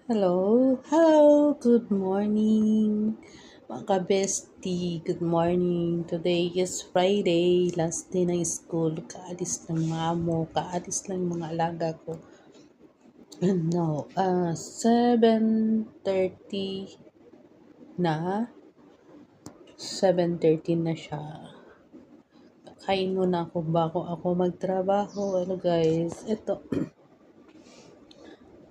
Hello, good morning, mga ka-bestie, good morning. Today is Friday, last day ng school, kaalis ng mamo, kaalis lang yung mga alaga ko. And now, 7:30 na, 7:30 na siya. Kain muna ako bago ako magtrabaho. Ano guys, ito,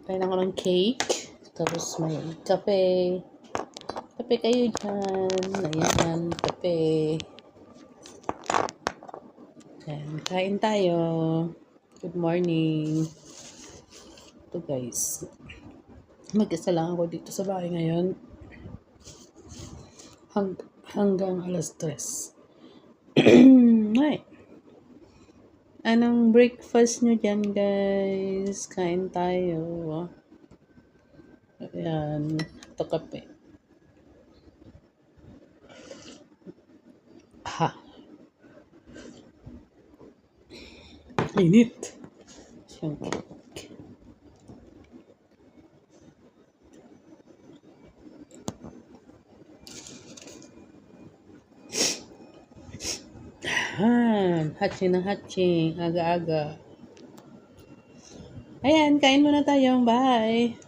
kain ako ng cake, tapos may kape. Kape kayo dyan. Ayan, kape. Ayan, kain tayo. Good morning. Ito guys. Mag-isa lang ako dito sa bahay ngayon. Hanggang alas 3. Ay. Anong breakfast nyo dyan guys? Kain tayo. Ayan. Ito kape. Ha. Init. Siyempre. Hatching na hatching. Aga-aga. Ayan, kain muna tayo. Bye.